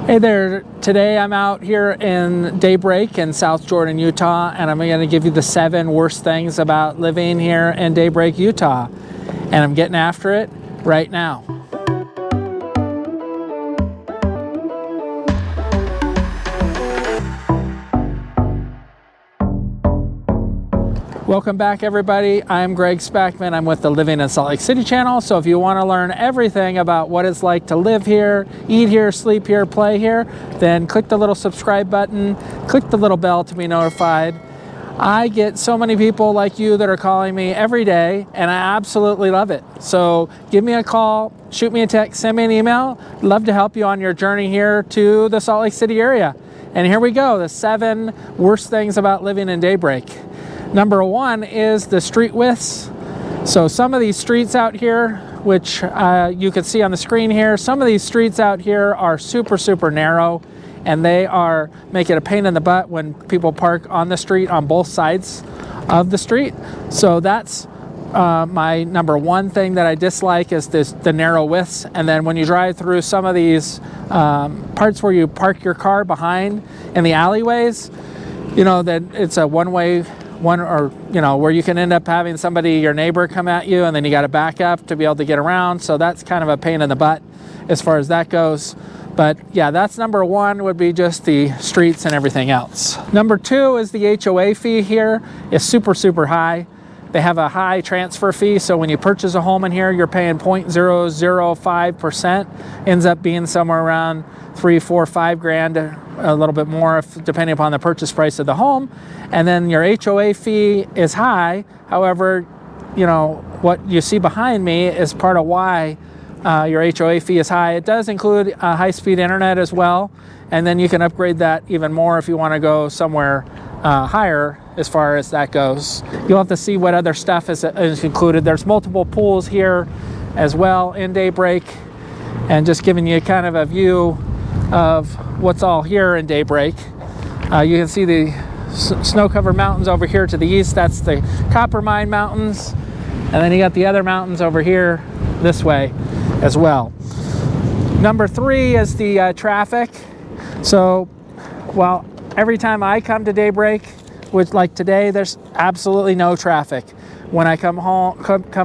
Hey there, today I'm out here in Daybreak in South Jordan, Utah, and I'm going to give you the 7 worst things about living here in Daybreak, Utah. And I'm getting after it right now. Welcome back, everybody. I'm Greg Spackman. I'm with the Living in Salt Lake City channel. So if you want to learn everything about what it's like to live here, eat here, sleep here, play here, then click the little subscribe button, click the little bell to be notified. I get so many people like you that are calling me every day, and I absolutely love it. So give me a call, shoot me a text, send me an email. Love to help you on your journey here to the Salt Lake City area. And here we go, the 7 worst things about living in Daybreak. Number 1 is the street widths. So some of these streets out here, which you can see on the screen here, some of these streets out here are super narrow, and they are make it a pain in the butt when people park on the street on both sides of the street. So that's my number 1 thing that I dislike is the narrow widths. And then when you drive through some of these parts where you park your car behind in the alleyways, you know that it's a one-way or you know, where you can end up having your neighbor come at you, and then you got to back up to be able to get around. So that's kind of a pain in the butt as far as that goes. But yeah, that's number 1, would be just the streets and everything else. Number 2 is the HOA fee here is super high. They have a high transfer fee, so when you purchase a home in here, you're paying 0.005%. Ends up being somewhere around 3, 4, 5 grand, a little bit more depending upon the purchase price of the home. And then your HOA fee is high. However, you know, what you see behind me is part of why your HOA fee is high. It does include high-speed internet as well, and then you can upgrade that even more if you want to go somewhere higher as far as that goes. You'll have to see what other stuff is included. There's multiple pools here as well in Daybreak, and just giving you kind of a view of what's all here in Daybreak. You can see the snow-covered mountains over here to the east. That's the Coppermine Mountains, and then you got the other mountains over here this way as well. Number 3 is the traffic. So, well, every time I come to Daybreak, which like today, there's absolutely no traffic. When I come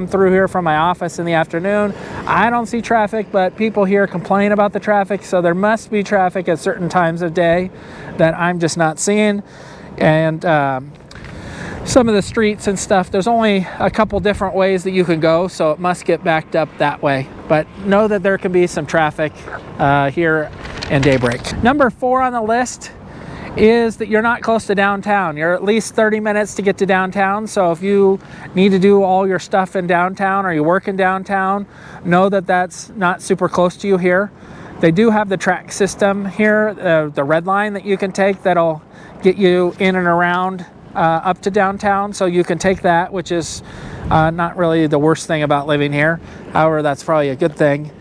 through here from my office in the afternoon, I don't see traffic, but people here complain about the traffic, so there must be traffic at certain times of day that I'm just not seeing. And some of the streets and stuff, there's only a couple different ways that you can go, so it must get backed up that way. But know that there can be some traffic here in Daybreak. Number 4 on the list is that you're not close to downtown. You're at least 30 minutes to get to downtown. So if you need to do all your stuff in downtown or you work in downtown, know that that's not super close to you here. They do have the track system here, the red line that you can take that'll get you in and around up to downtown. So you can take that, which is not really the worst thing about living here. However, that's probably a good thing.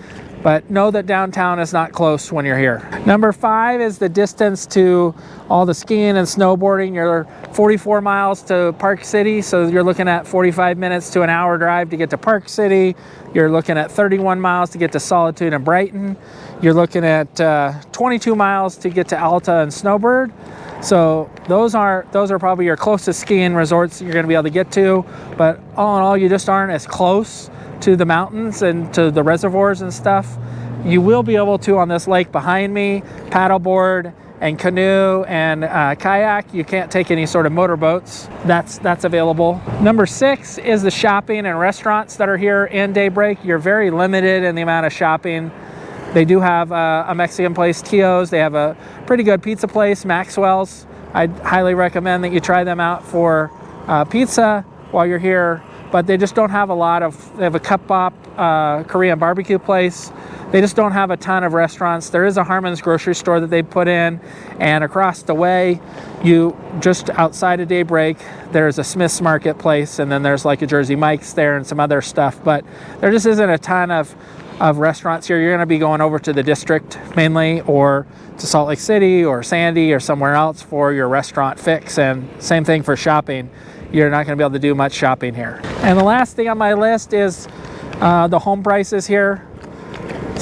But know that downtown is not close when you're here. Number 5 is the distance to all the skiing and snowboarding. You're 44 miles to Park City, so you're looking at 45 minutes to an hour drive to get to Park City. You're looking at 31 miles to get to Solitude and Brighton. You're looking at 22 miles to get to Alta and Snowbird. So those are probably your closest skiing resorts that you're going to be able to get to. But all in all, you just aren't as close to the mountains and to the reservoirs and stuff. You will be able to, on this lake behind me, paddleboard and canoe and kayak. You can't take any sort of motorboats. That's available. Number 6 is the shopping and restaurants that are here in Daybreak. You're very limited in the amount of shopping. They do have a Mexican place, Tio's. They have a pretty good pizza place, Maxwell's. I'd highly recommend that you try them out for pizza while you're here. But they just don't have a lot of, they have a Cup Bop Korean barbecue place. They just don't have a ton of restaurants. There is a Harmon's grocery store that they put in, and across the way, just outside of Daybreak, there's a Smith's Marketplace, and then there's like a Jersey Mike's there and some other stuff, but there just isn't a ton of restaurants here. You're gonna be going over to the district mainly, or to Salt Lake City or Sandy or somewhere else for your restaurant fix, and same thing for shopping. You're not going to be able to do much shopping here. And the last thing on my list is the home prices here.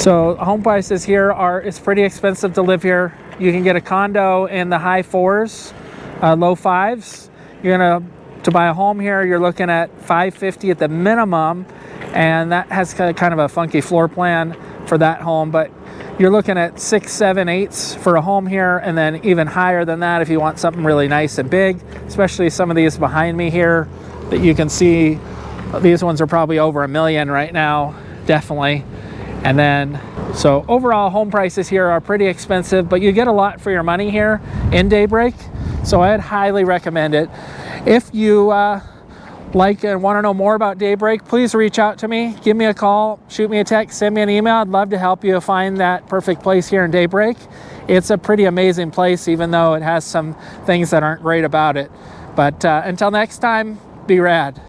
So home prices here it's pretty expensive to live here. You can get a condo in the high 4s, low 5s. To buy a home here, you're looking at $550 at the minimum, and that has kind of a funky floor plan for that home, but you're looking at 6, 7, 8s for a home here, and then even higher than that if you want something really nice and big, especially some of these behind me here that you can see. These ones are probably over $1 million right now, definitely. And then, so overall home prices here are pretty expensive, but you get a lot for your money here in Daybreak. So I'd highly recommend it. If you like and want to know more about Daybreak, please reach out to me. Give me a call, shoot me a text, send me an email. I'd love to help you find that perfect place here in Daybreak. It's a pretty amazing place, even though it has some things that aren't great about it. But until next time, be rad.